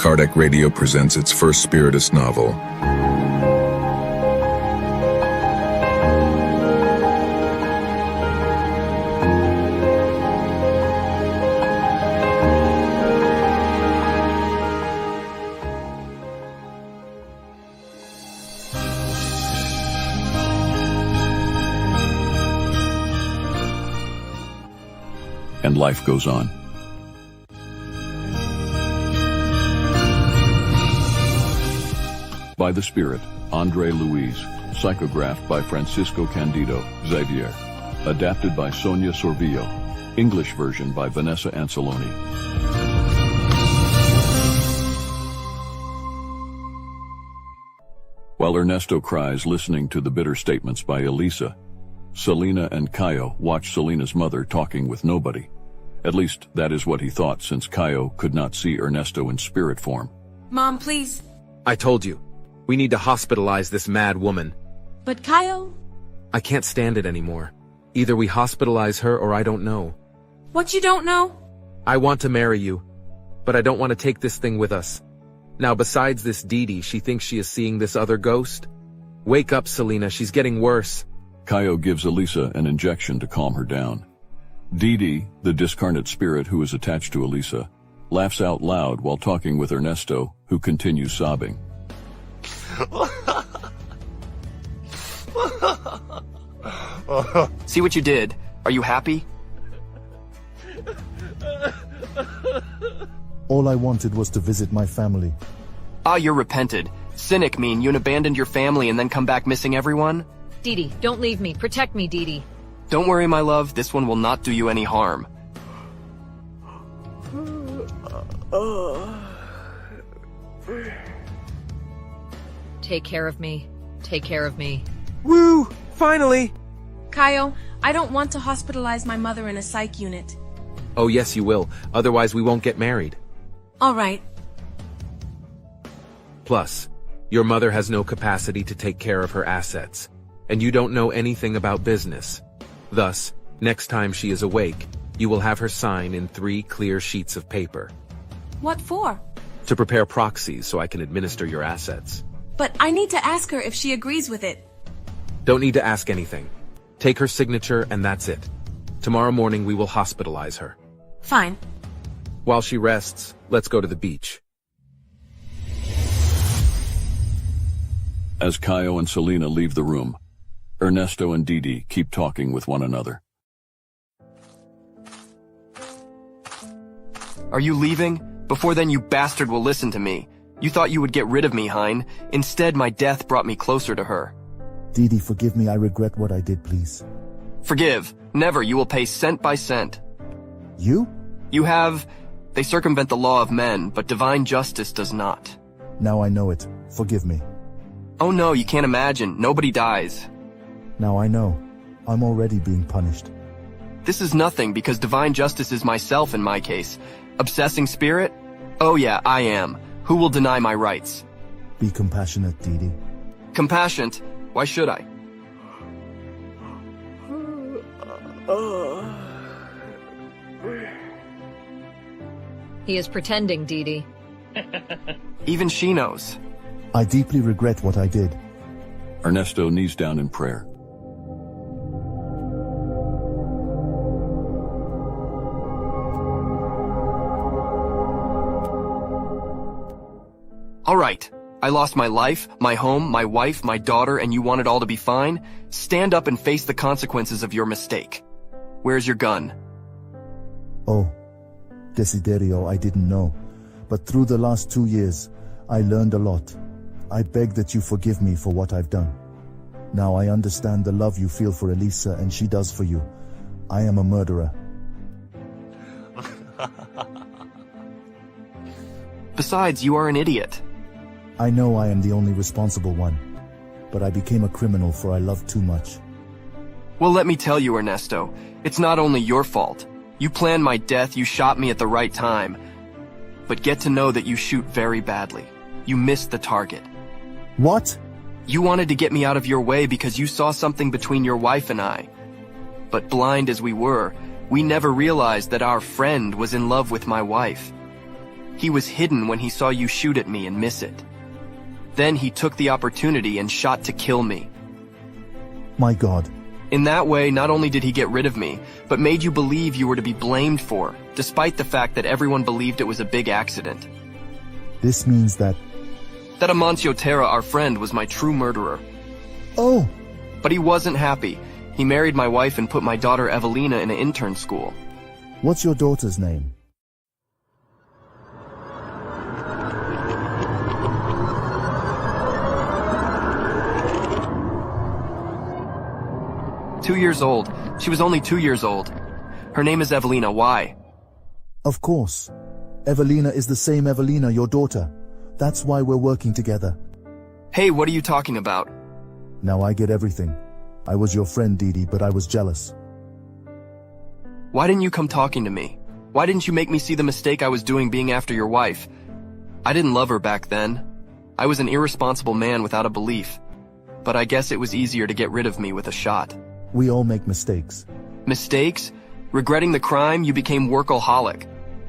Kardec Radio presents its first Spiritist novel. And life goes on. By the Spirit, Andre Luiz, psychographed by Francisco Candido Xavier, adapted by Sonia Sorvillo, English version by Vanessa Anceloni. While Ernesto cries listening to the bitter statements by Elisa, Selena and Caio watch Selena's mother talking with nobody. At least that is what he thought, since Caio could not see Ernesto in spirit form. Mom, please. I told you. We need to hospitalize this mad woman. But Caio... I can't stand it anymore. Either we hospitalize her or I don't know. What you don't know? I want to marry you, but I don't want to take this thing with us. Now, besides this Didi, she thinks she is seeing this other ghost. Wake up, Selena, she's getting worse. Caio gives Elisa an injection to calm her down. Didi, the discarnate spirit who is attached to Elisa, laughs out loud while talking with Ernesto, who continues sobbing. See what you did? Are you happy? All I wanted was to visit my family. Ah, you're repented. Cynic mean you abandoned your family and then come back missing everyone? Didi, don't leave me. Protect me, Didi. Don't worry, my love. This one will not do you any harm. Take care of me. Take care of me. Woo! Finally! Caio, I don't want to hospitalize my mother in a psych unit. Oh yes, you will. Otherwise we won't get married. All right. Plus, your mother has no capacity to take care of her assets, and you don't know anything about business. Thus, next time she is awake, you will have her sign in 3 clear sheets of paper. What for? To prepare proxies so I can administer your assets. But I need to ask her if she agrees with it. Don't need to ask anything. Take her signature and that's it. Tomorrow morning we will hospitalize her. Fine. While she rests, let's go to the beach. As Caio and Selena leave the room, Ernesto and Didi keep talking with one another. Are you leaving? Before then, you bastard will listen to me. You thought you would get rid of me, Hein. Instead, my death brought me closer to her. Didi, forgive me. I regret what I did, please. Forgive. Never. You will pay cent by cent. You? You have... They circumvent the law of men, but divine justice does not. Now I know it. Forgive me. Oh no, you can't imagine. Nobody dies. Now I know. I'm already being punished. This is nothing, because divine justice is myself in my case. Obsessing spirit? Oh yeah, I am. Who will deny my rights? Be compassionate, Didi. Compassionate? Why should I? He is pretending, Didi. Even she knows. I deeply regret what I did. Ernesto knees down in prayer. All right. I lost my life, my home, my wife, my daughter, and you want it all to be fine? Stand up and face the consequences of your mistake. Where's your gun? Oh, Desiderio, I didn't know. But through the last 2 years, I learned a lot. I beg that you forgive me for what I've done. Now I understand the love you feel for Elisa and she does for you. I am a murderer. Besides, you are an idiot. I know I am the only responsible one. But I became a criminal for I loved too much. Well, let me tell you, Ernesto, it's not only your fault. You planned my death, you shot me at the right time. But get to know that you shoot very badly. You missed the target. What? You wanted to get me out of your way because you saw something between your wife and I. But blind as we were, we never realized that our friend was in love with my wife. He was hidden when he saw you shoot at me and miss it. Then he took the opportunity and shot to kill me. My God. In that way, not only did he get rid of me, but made you believe you were to be blamed for, despite the fact that everyone believed it was a big accident. This means that... That Amancio Terra, our friend, was my true murderer. Oh! But he wasn't happy. He married my wife and put my daughter Evelina in an intern school. What's your daughter's name? Years old. She was only 2 years old. Her name is Evelina. Why? Of course. Evelina is the same Evelina, your daughter. That's why we're working together. Hey, what are you talking about? Now I get everything. I was your friend, Didi, but I was jealous. Why didn't you come talking to me? Why didn't you make me see the mistake I was doing being after your wife? I didn't love her back then. I was an irresponsible man without a belief. But I guess it was easier to get rid of me with a shot. We all make mistakes. Mistakes? Regretting the crime, you became workaholic.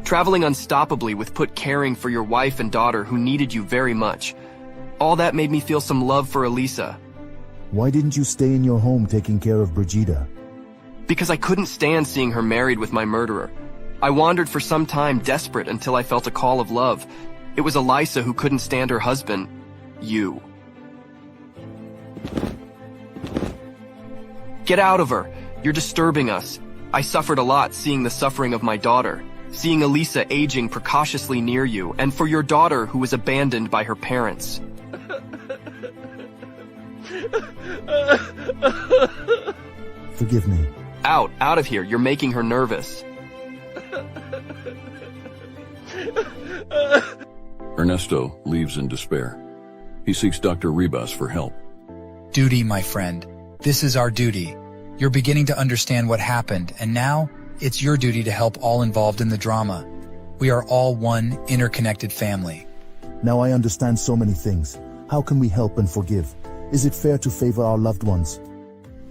Traveling unstoppably with put caring for your wife and daughter who needed you very much. All that made me feel some love for Elisa. Why didn't you stay in your home taking care of Brigida? Because I couldn't stand seeing her married with my murderer. I wandered for some time desperate until I felt a call of love. It was Elisa who couldn't stand her husband. You. Get out of her. You're disturbing us. I suffered a lot seeing the suffering of my daughter, seeing Elisa aging precautiously near you, and for your daughter who was abandoned by her parents. Forgive me. Out of here. You're making her nervous. Ernesto leaves in despair. He seeks Dr. Ribas for help. Duty, my friend. This is our duty. You're beginning to understand what happened, and now it's your duty to help all involved in the drama. We are all one interconnected family. Now I understand so many things. How can we help and forgive? Is it fair to favor our loved ones?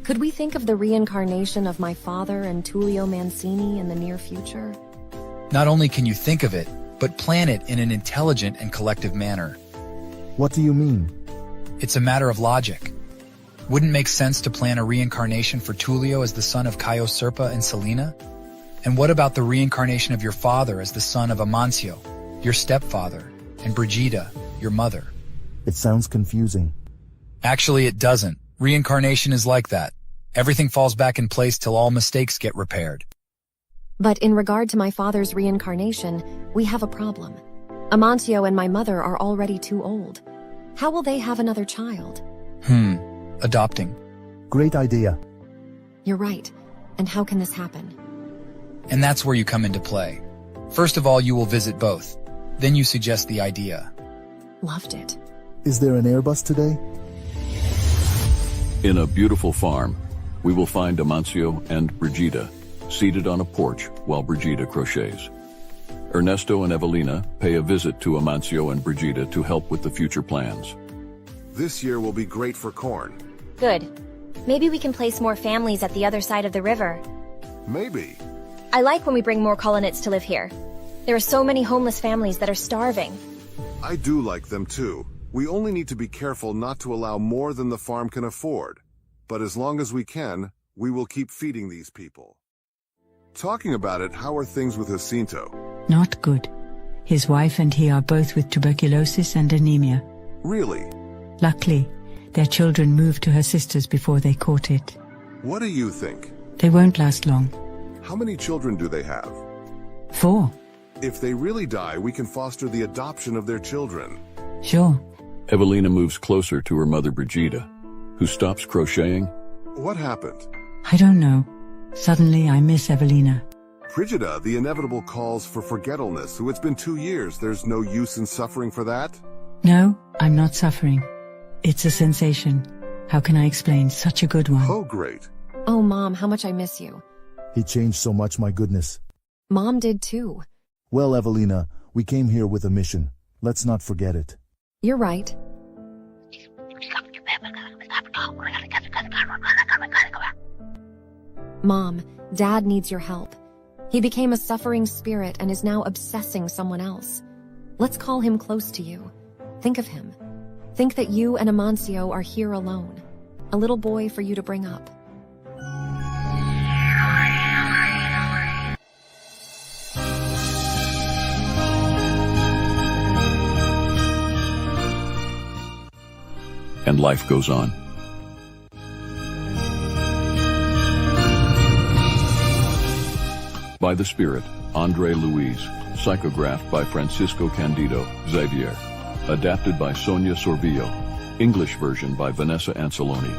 Could we think of the reincarnation of my father and Tullio Mancini in the near future? Not only can you think of it, but plan it in an intelligent and collective manner. What do you mean? It's a matter of logic. Wouldn't make sense to plan a reincarnation for Tullio as the son of Caio Serpa and Selina? And what about the reincarnation of your father as the son of Amancio, your stepfather, and Brigida, your mother? It sounds confusing. Actually, it doesn't. Reincarnation is like that. Everything falls back in place till all mistakes get repaired. But in regard to my father's reincarnation, we have a problem. Amancio and my mother are already too old. How will they have another child? Adopting. Great idea. You're right. And how can this happen? And that's where you come into play. First of all, you will visit both. Then you suggest the idea. Loved it. Is there an Airbus today? In a beautiful farm, we will find Amancio and Brigida seated on a porch while Brigida crochets. Ernesto and Evelina pay a visit to Amancio and Brigida to help with the future plans. This year will be great for corn. Good. Maybe we can place more families at the other side of the river. Maybe. I like when we bring more colonists to live here. There are so many homeless families that are starving. I do like them too. We only need to be careful not to allow more than the farm can afford. But as long as we can, we will keep feeding these people. Talking about it, how are things with Jacinto? Not good. His wife and he are both with tuberculosis and anemia. Really? Luckily, their children moved to her sisters before they caught it. What do you think? They won't last long. How many children do they have? 4. If they really die, we can foster the adoption of their children. Sure. Evelina moves closer to her mother Brigida, who stops crocheting. What happened? I don't know. Suddenly, I miss Evelina. Brigida, the inevitable calls for forgetfulness. So it's been 2 years. There's no use in suffering for that? No, I'm not suffering. It's a sensation. How can I explain such a good one? Oh, great. Oh, Mom, how much I miss you. He changed so much, my goodness. Mom did too. Well, Evelina, we came here with a mission. Let's not forget it. You're right. Mom, Dad needs your help. He became a suffering spirit and is now obsessing someone else. Let's call him close to you. Think of him. Think that you and Amancio are here alone. A little boy for you to bring up. And life goes on. By the Spirit, Andre Luiz. Psychographed by Francisco Candido Xavier. Adapted by Sonia Sorvillo. English version by Vanessa Anceloni.